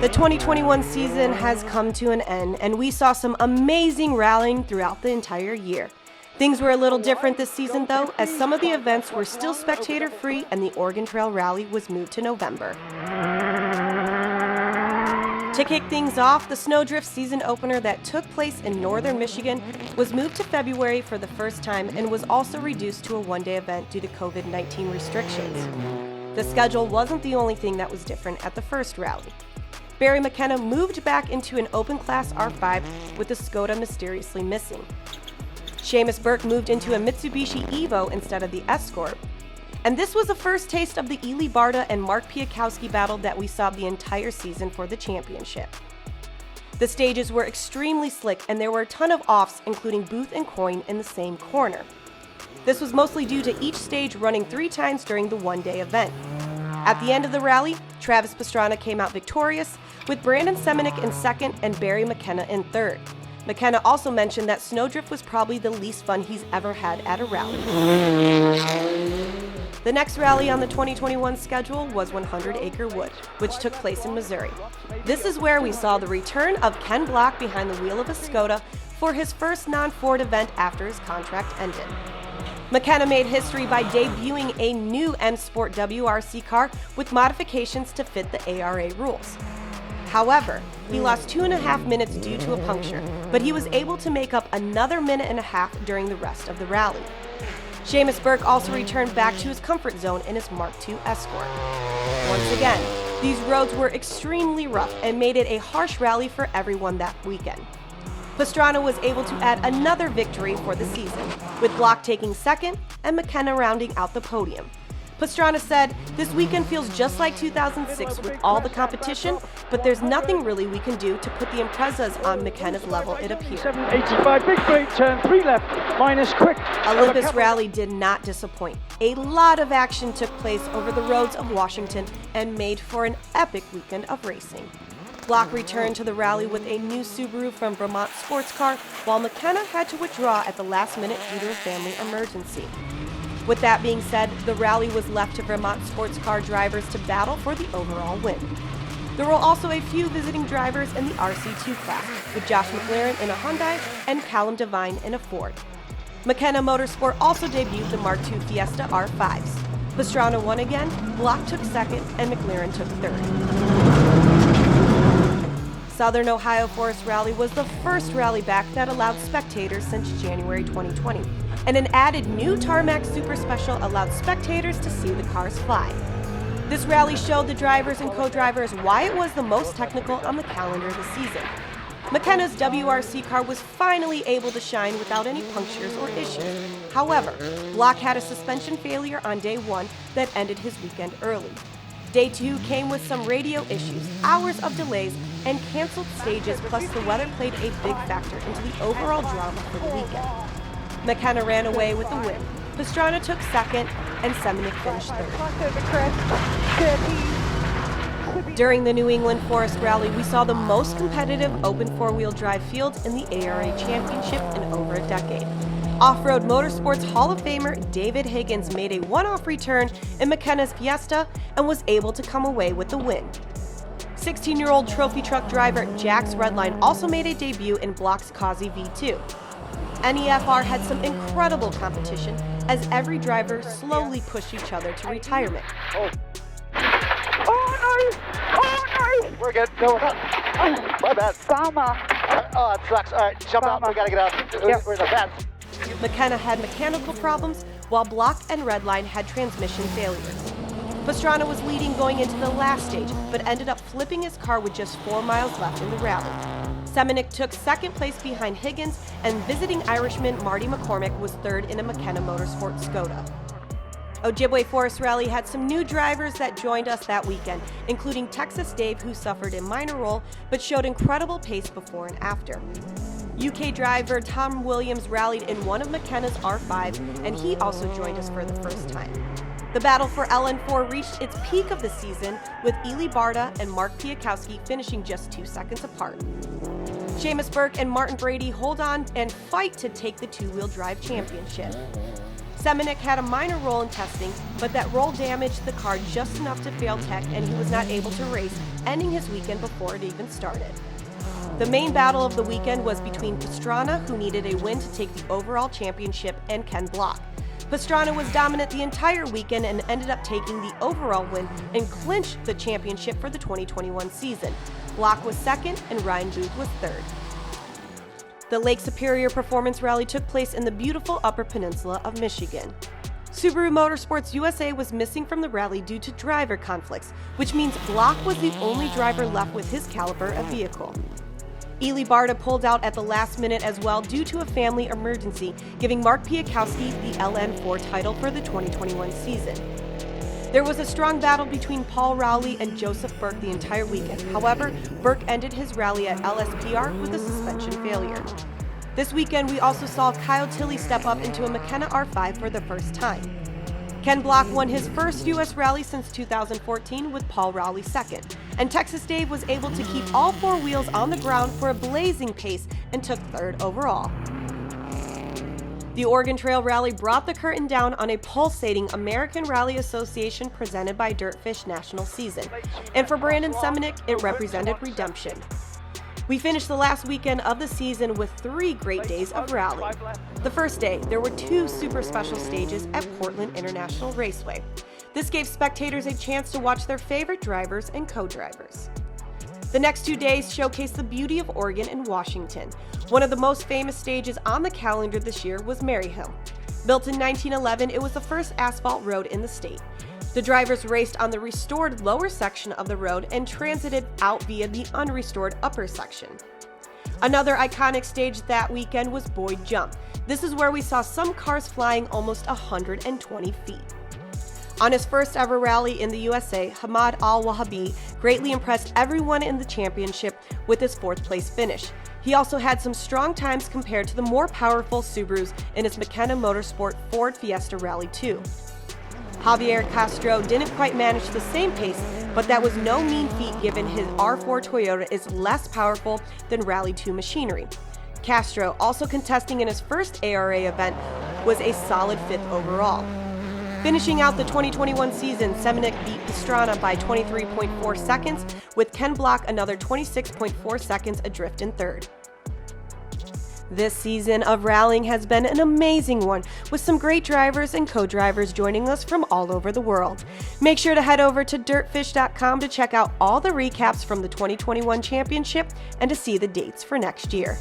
The 2021 season has come to an end, and we saw some amazing rallying throughout the entire year. Things were a little different this season, though, as some of the events were still spectator-free and the Oregon Trail Rally was moved to November. To kick things off, the Snowdrift season opener that took place in northern Michigan was moved to February for the first time and was also reduced to a one-day event due to COVID-19 restrictions. The schedule wasn't the only thing that was different at the first rally. Barry McKenna moved back into an open class R5 with the Skoda mysteriously missing. Seamus Burke moved into a Mitsubishi Evo instead of the Escort. And this was the first taste of the Ely Barta and Mark Piakowski battle that we saw the entire season for the championship. The stages were extremely slick and there were a ton of offs, including Booth and Coyne in the same corner. This was mostly due to each stage running 3 times during the one-day event. At the end of the rally, Travis Pastrana came out victorious, with Brandon Semenick in second and Barry McKenna in third. McKenna also mentioned that Snowdrift was probably the least fun he's ever had at a rally. The next rally on the 2021 schedule was 100 Acre Wood, which took place in Missouri. This is where we saw the return of Ken Block behind the wheel of a Skoda for his first non-Ford event after his contract ended. McKenna made history by debuting a new M Sport WRC car with modifications to fit the ARA rules. However, he lost 2.5 minutes due to a puncture, but he was able to make up another 1.5 minutes during the rest of the rally. Seamus Burke also returned back to his comfort zone in his Mark II Escort. Once again, these roads were extremely rough and made it a harsh rally for everyone that weekend. Pastrana was able to add another victory for the season, with Block taking second and McKenna rounding out the podium. Pastrana said, "This weekend feels just like 2006 with all the competition, but there's nothing really we can do to put the Imprezas on McKenna's level, it appears." 785, big straight turn, 3 left, minus quick. Olympus Rally did not disappoint. A lot of action took place over the roads of Washington and made for an epic weekend of racing. Block returned to the rally with a new Subaru from Vermont Sports Car, while McKenna had to withdraw at the last minute due to a family emergency. With that being said, the rally was left to Vermont Sports Car drivers to battle for the overall win. There were also a few visiting drivers in the RC2 class, with Josh McLaren in a Hyundai and Callum Devine in a Ford. McKenna Motorsport also debuted the Mark II Fiesta R5s. Pastrana won again, Block took second, and McLaren took third. Southern Ohio Forest Rally was the first rally back that allowed spectators since January 2020, and an added new Tarmac Super Special allowed spectators to see the cars fly. This rally showed the drivers and co-drivers why it was the most technical on the calendar this season. McKenna's WRC car was finally able to shine without any punctures or issues. However, Block had a suspension failure on day 1 that ended his weekend early. Day 2 came with some radio issues, hours of delays, and canceled stages, plus the weather played a big factor into the overall drama for the weekend. McKenna ran away with the win. Pastrana took second, and Semenick finished third. During the New England Forest Rally, we saw the most competitive open four-wheel drive field in the ARA Championship in over a decade. Off-road motorsports Hall of Famer David Higgins made a one-off return in McKenna's Fiesta and was able to come away with the win. 16-year-old trophy truck driver Jax Redline also made a debut in Block's Kazi V2. NEFR had some incredible competition as every driver slowly pushed each other to retirement. Oh, nice! Oh, nice! We're good. No, we're not. My bad. Sama. Oh, it sucks. All right, jump out. We gotta get out. Yep. We're the best. McKenna had mechanical problems, while Block and Redline had transmission failures. Pastrana was leading going into the last stage, but ended up flipping his car with just 4 miles left in the rally. Semenick took second place behind Higgins, and visiting Irishman Marty McCormick was third in a McKenna Motorsport Skoda. Ojibwe Forest Rally had some new drivers that joined us that weekend, including Texas Dave, who suffered a minor roll but showed incredible pace before and after. UK driver Tom Williams rallied in one of McKenna's R5s, and he also joined us for the first time. The battle for LN4 reached its peak of the season, with Ely Barta and Mark Piakowski finishing just 2 seconds apart. Seamus Burke and Martin Brady hold on and fight to take the two-wheel drive championship. Semenuk had a minor roll in testing, but that roll damaged the car just enough to fail tech and he was not able to race, ending his weekend before it even started. The main battle of the weekend was between Pastrana, who needed a win to take the overall championship, and Ken Block. Pastrana was dominant the entire weekend and ended up taking the overall win and clinched the championship for the 2021 season. Block was second and Ryan Booth was third. The Lake Superior Performance Rally took place in the beautiful Upper Peninsula of Michigan. Subaru Motorsports USA was missing from the rally due to driver conflicts, which means Block was the only driver left with his caliber of vehicle. Ely Barta pulled out at the last minute as well due to a family emergency, giving Mark Piakowski the LN4 title for the 2021 season. There was a strong battle between Paul Rowley and Joseph Burke the entire weekend. However, Burke ended his rally at LSPR with a suspension failure. This weekend, we also saw Kyle Tilley step up into a McKenna R5 for the first time. Ken Block won his first U.S. rally since 2014 with Paul Rowley second, and Texas Dave was able to keep all four wheels on the ground for a blazing pace and took third overall. The Oregon Trail Rally brought the curtain down on a pulsating American Rally Association presented by Dirtfish National Season, and for Brandon Semenuk, it represented redemption. We finished the last weekend of the season with 3 great days of rally. The first day, there were 2 super special stages at Portland International Raceway. This gave spectators a chance to watch their favorite drivers and co-drivers. The next 2 days showcased the beauty of Oregon and Washington. One of the most famous stages on the calendar this year was Maryhill. Built in 1911, it was the first asphalt road in the state. The drivers raced on the restored lower section of the road and transited out via the unrestored upper section. Another iconic stage that weekend was Boyd Jump. This is where we saw some cars flying almost 120 feet. On his first ever rally in the USA, Hamad Al-Wahabi greatly impressed everyone in the championship with his 4th place finish. He also had some strong times compared to the more powerful Subarus in his McKenna Motorsport Ford Fiesta Rally 2. Javier Castro didn't quite manage the same pace, but that was no mean feat given his R4 Toyota is less powerful than Rally 2 machinery. Castro, also contesting in his first ARA event, was a solid 5th overall. Finishing out the 2021 season, Semenuk beat Pastrana by 23.4 seconds, with Ken Block another 26.4 seconds adrift in 3rd. This season of rallying has been an amazing one, with some great drivers and co-drivers joining us from all over the world. Make sure to head over to dirtfish.com to check out all the recaps from the 2021 championship and to see the dates for next year.